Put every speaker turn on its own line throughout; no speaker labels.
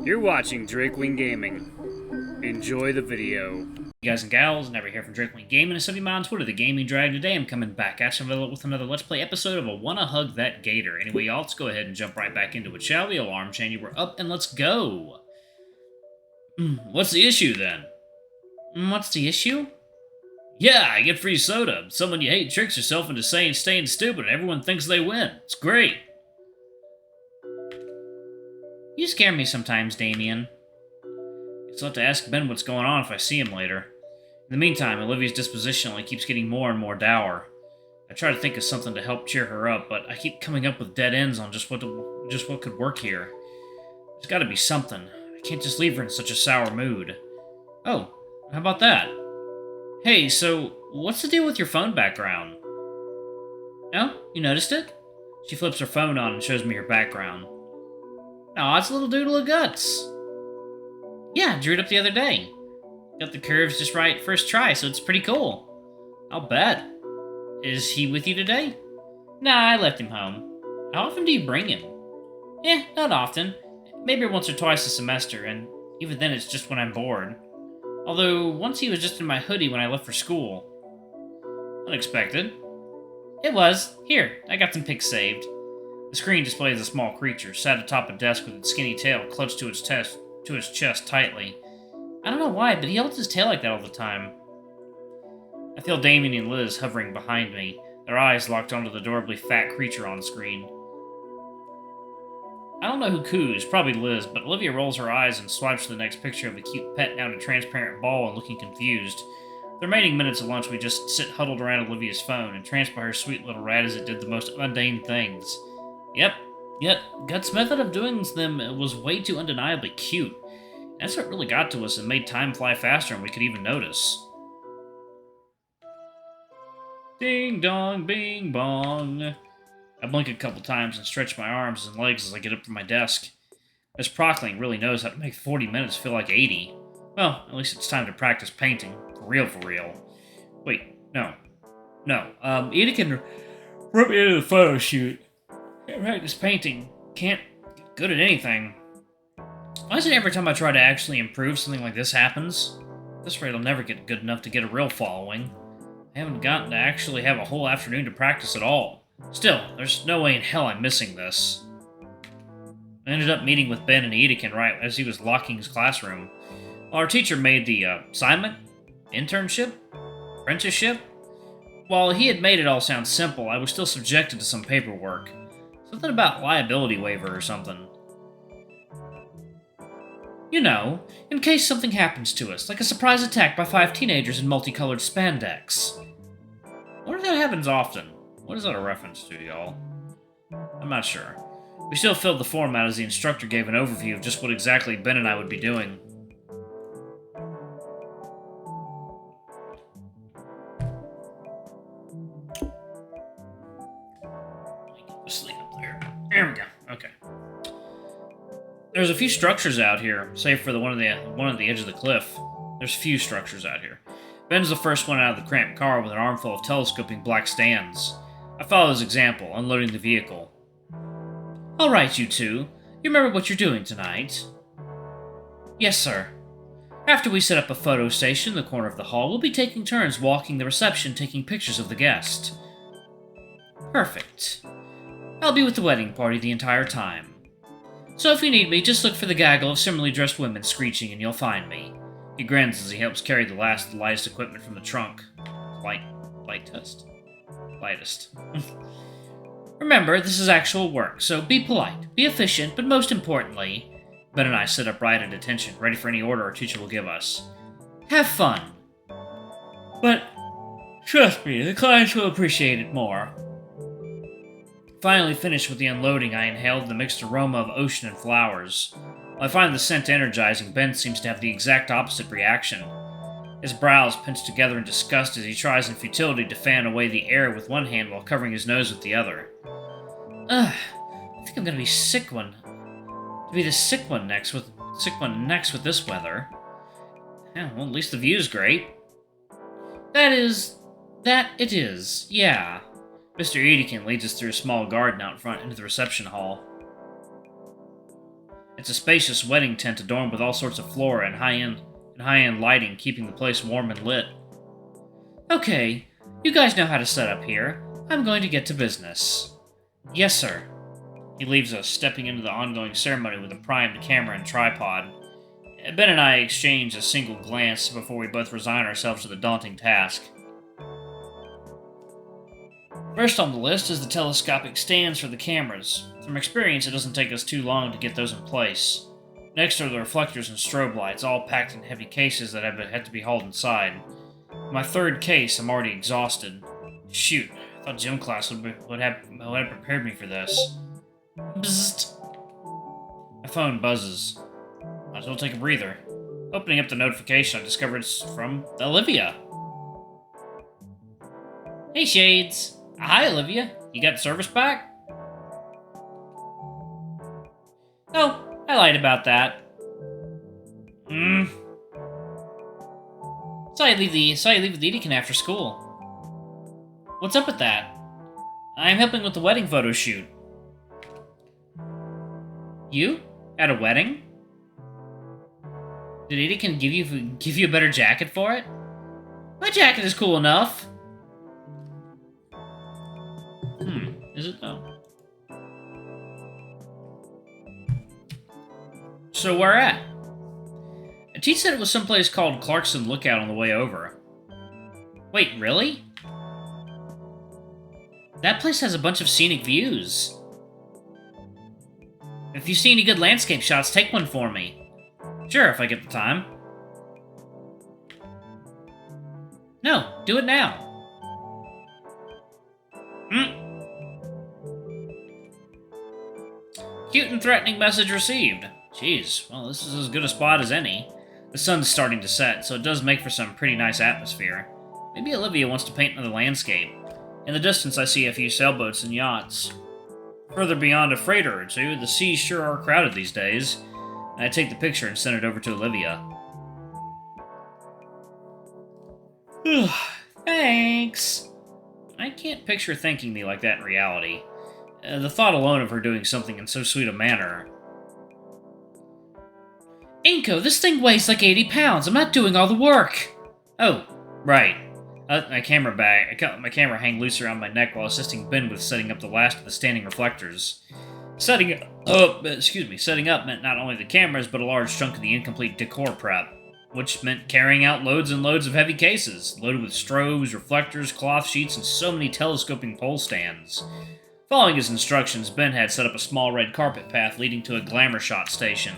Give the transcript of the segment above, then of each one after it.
You're watching Drakewing Gaming. Enjoy the video.
Hey guys and gals, Never here from Drakewing Gaming, and somebody on Twitter, the Gaming Drag. Today I'm coming back at you with another Let's Play episode of a Wanna Hug That Gator. Anyway, y'all, let's go ahead and jump right back into it, shall we? Alarm chain, you were up, and let's go! What's the issue, then? What's the issue? Yeah, I get free soda. Someone you hate tricks yourself into staying stupid, and everyone thinks they win. It's great. You scare me sometimes, Damien. So I'll have to ask Ben what's going on if I see him later. In the meantime, Olivia's disposition only keeps getting more and more dour. I try to think of something to help cheer her up, but I keep coming up with dead ends on just what could work here. There's got to be something. I can't just leave her in such a sour mood. Oh, how about that? Hey, so what's the deal with your phone background? Oh, you noticed it? She flips her phone on and shows me her background. Aw, it's a little doodle of guts. Yeah, drew it up the other day. Got the curves just right first try, so it's pretty cool. I'll bet. Is he with you today? Nah, I left him home. How often do you bring him? Not often. Maybe once or twice a semester, and even then it's just when I'm bored. Although, once he was just in my hoodie when I left for school. Unexpected. It was. Here, I got some pics saved. The screen displays a small creature, sat atop a desk with its skinny tail clutched to its chest tightly. I don't know why, but he holds his tail like that all the time. I feel Damien and Liz hovering behind me, their eyes locked onto the adorably fat creature on screen. I don't know who coos, probably Liz, but Olivia rolls her eyes and swipes to the next picture of the cute pet down a transparent ball and looking confused. The remaining minutes of lunch we just sit huddled around Olivia's phone, entranced by her sweet little rat as it did the most mundane things. Yep, yet Gut's method of doing them was way too undeniably cute. That's what really got to us and made time fly faster than we could even notice. Ding dong, bing bong. I blink a couple times and stretch my arms and legs as I get up from my desk. Miss Prockling really knows how to make 40 minutes feel like 80. Well, at least it's time to practice painting. For real. Wait, no. Iadakan wrote me into the photo shoot. Can't practice painting. Can't get good at anything. Why is it every time I try to actually improve, something like this happens? At this rate, I'll never get good enough to get a real following. I haven't gotten to actually have a whole afternoon to practice at all. Still, there's no way in hell I'm missing this. I ended up meeting with Ben and Iadakan right as he was locking his classroom. While our teacher made the assignment, internship, apprenticeship, while he had made it all sound simple, I was still subjected to some paperwork. Something about liability waiver or something. You know, in case something happens to us, like a surprise attack by 5 teenagers in multicolored spandex. I wonder if that happens often. What is that a reference to, y'all? I'm not sure. We still filled the form out as the instructor gave an overview of just what exactly Ben and I would be doing. Sleep up there. There we go. Okay. There's a few structures out here, save for the one at the edge of the cliff. There's few structures out here. Ben's the first one out of the cramped car with an armful of telescoping black stands. I follow his example, unloading the vehicle. All right, you two. You remember what you're doing tonight? Yes, sir. After we set up a photo station in the corner of the hall, we'll be taking turns walking the reception, taking pictures of the guest. Perfect. I'll be with the wedding party the entire time. So if you need me, just look for the gaggle of similarly dressed women screeching and you'll find me. He grins as he helps carry the lightest equipment from the trunk. Lightest? Remember, this is actual work, so be polite, be efficient, but most importantly, Ben and I sit upright at attention, ready for any order our teacher will give us. Have fun. But, trust me, the clients will appreciate it more. Finally finished with the unloading, I inhaled the mixed aroma of ocean and flowers. While I find the scent energizing, Ben seems to have the exact opposite reaction. His brows pinch together in disgust as he tries in futility to fan away the air with one hand while covering his nose with the other. I think I'm gonna be sick the sick one next with this weather. Yeah, well, at least the view's great. That it is, yeah. Mr. Iadakan leads us through a small garden out front into the reception hall. It's a spacious wedding tent adorned with all sorts of flora and high-end lighting, keeping the place warm and lit. Okay, you guys know how to set up here. I'm going to get to business. Yes, sir. He leaves us, stepping into the ongoing ceremony with a primed camera and tripod. Ben and I exchange a single glance before we both resign ourselves to the daunting task. First on the list is the telescopic stands for the cameras. From experience, it doesn't take us too long to get those in place. Next are the reflectors and strobe lights, all packed in heavy cases that had to be hauled inside. In my third case, I'm already exhausted. Shoot, I thought gym class would have prepared me for this. Bzzzt. My phone buzzes. Might as well take a breather. Opening up the notification, I discover it's from Olivia. Hey, Shades. Hi, Olivia. You got the service back? Oh, I lied about that. Saw you leave with Iadakan after school. What's up with that? I'm helping with the wedding photo shoot. You? At a wedding? Did Iadakan give you a better jacket for it? My jacket is cool enough. Is it though? So where at? A teacher said it was someplace called Clarkson Lookout on the way over. Wait, really? That place has a bunch of scenic views. If you see any good landscape shots, take one for me. Sure, if I get the time. No, do it now. Cute and threatening message received. Jeez, well, this is as good a spot as any. The sun's starting to set, so it does make for some pretty nice atmosphere. Maybe Olivia wants to paint another landscape. In the distance, I see a few sailboats and yachts. Further beyond a freighter or two, the seas sure are crowded these days. I take the picture and send it over to Olivia. Thanks. I can't picture thanking me like that in reality. The thought alone of her doing something in so sweet a manner. Inco, this thing weighs like 80 pounds. I'm not doing all the work. Oh, right. I let my camera hang loose around my neck while assisting Ben with setting up the last of the standing reflectors. Setting up meant not only the cameras, but a large chunk of the incomplete decor prep, which meant carrying out loads and loads of heavy cases, loaded with strobes, reflectors, cloth sheets, and so many telescoping pole stands. Following his instructions, Ben had set up a small red carpet path leading to a glamour shot station,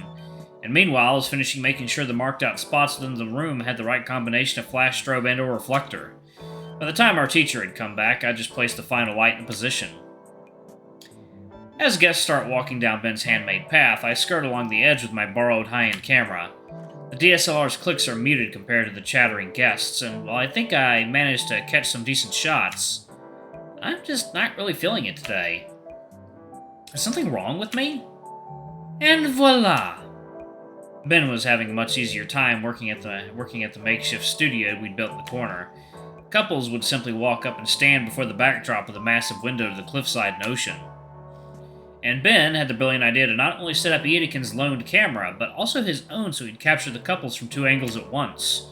and meanwhile was finishing making sure the marked out spots within the room had the right combination of flash, strobe, and/or reflector. By the time our teacher had come back, I just placed the final light in position. As guests start walking down Ben's handmade path, I skirt along the edge with my borrowed high-end camera. The DSLR's clicks are muted compared to the chattering guests, and while I think I managed to catch some decent shots, I'm just not really feeling it today. Is something wrong with me? And voila! Ben was having a much easier time working at the makeshift studio we'd built in the corner. Couples would simply walk up and stand before the backdrop of the massive window to the cliffside and ocean. And Ben had the brilliant idea to not only set up Iadakan's loaned camera, but also his own so he'd capture the couples from two angles at once.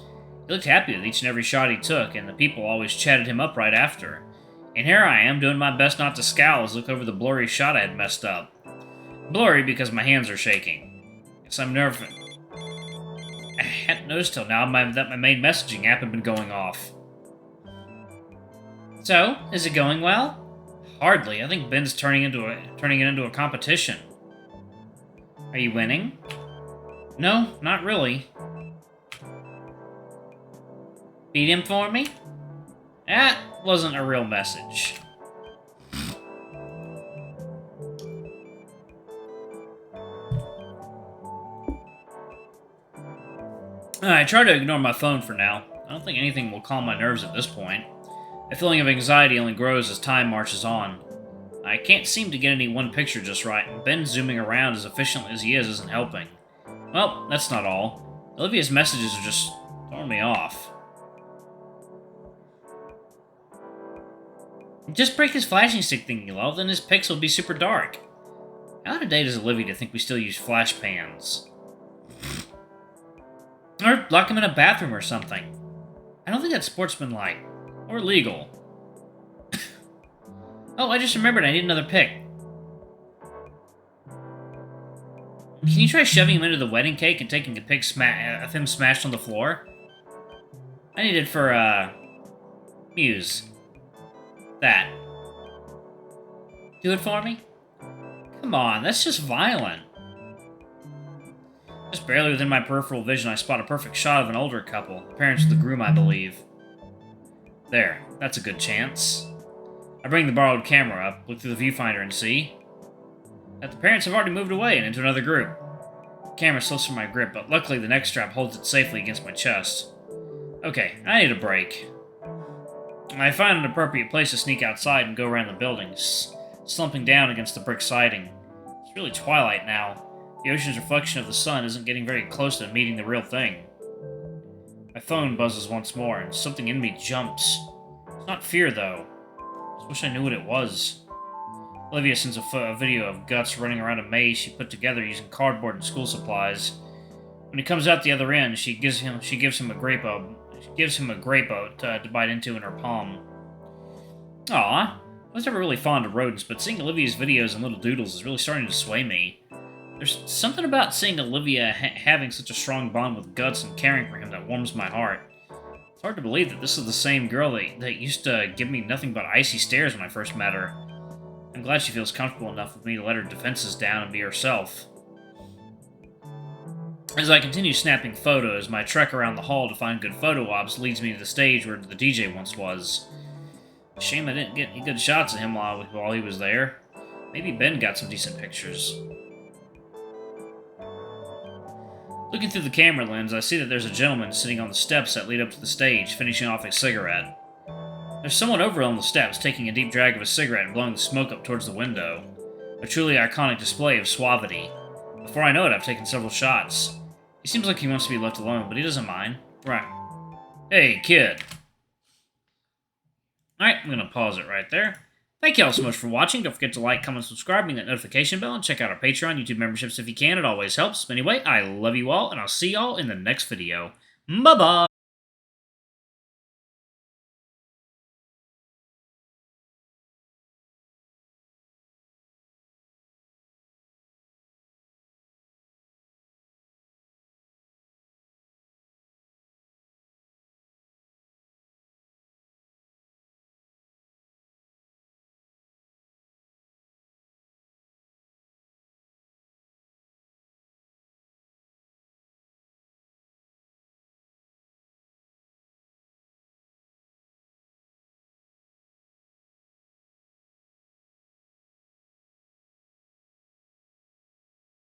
He looked happy with each and every shot he took, and the people always chatted him up right after. And here I am, doing my best not to scowl as I look over the blurry shot I had messed up. Blurry because my hands are shaking. Guess I'm nervous. I hadn't noticed till now that my main messaging app had been going off. So, is it going well? Hardly. I think Ben's turning it into a competition. Are you winning? No, not really. Beat him for me? That wasn't a real message. I try to ignore my phone for now. I don't think anything will calm my nerves at this point. A feeling of anxiety only grows as time marches on. I can't seem to get any one picture just right, and Ben zooming around as efficiently as he is isn't helping. Well, that's not all. Olivia's messages are just throwing me off. Just break his flashing stick thingy, love, then his pics will be super dark. How out of date is Olivia to think we still use flash pans? Or lock him in a bathroom or something. I don't think that's sportsmanlike. Or legal. Oh, I just remembered I need another pick. Can you try shoving him into the wedding cake and taking a pic of him smashed on the floor? I need it for, Muse. That. Do it for me? Come on, that's just violent. Just barely within my peripheral vision, I spot a perfect shot of an older couple. Parents of the groom, I believe. There, that's a good chance. I bring the borrowed camera up, look through the viewfinder, and see that the parents have already moved away and into another group. The camera slips from my grip, but luckily the neck strap holds it safely against my chest. Okay, I need a break. I find an appropriate place to sneak outside and go around the buildings, slumping down against the brick siding. It's really twilight now. The ocean's reflection of the sun isn't getting very close to meeting the real thing. My phone buzzes once more, and something in me jumps. It's not fear, though. I just wish I knew what it was. Olivia sends a video of Guts running around a maze she put together using cardboard and school supplies. When he comes out the other end, she gives him a grape to bite into in her palm. Aw, I was never really fond of rodents, but seeing Olivia's videos and little doodles is really starting to sway me. There's something about seeing Olivia having such a strong bond with Guts and caring for him that warms my heart. It's hard to believe that this is the same girl that used to give me nothing but icy stares when I first met her. I'm glad she feels comfortable enough with me to let her defenses down and be herself. As I continue snapping photos, my trek around the hall to find good photo ops leads me to the stage where the DJ once was. Shame I didn't get any good shots of him while he was there. Maybe Ben got some decent pictures. Looking through the camera lens, I see that there's a gentleman sitting on the steps that lead up to the stage, finishing off a cigarette. There's someone over on the steps taking a deep drag of a cigarette and blowing the smoke up towards the window. A truly iconic display of suavity. Before I know it, I've taken several shots. He seems like he wants to be left alone, but he doesn't mind. Right. Hey, kid. Alright, I'm gonna pause it right there. Thank you all so much for watching. Don't forget to like, comment, subscribe, ring that notification bell, and check out our Patreon, YouTube memberships if you can. It always helps. Anyway, I love you all, and I'll see y'all in the next video. Bye-bye!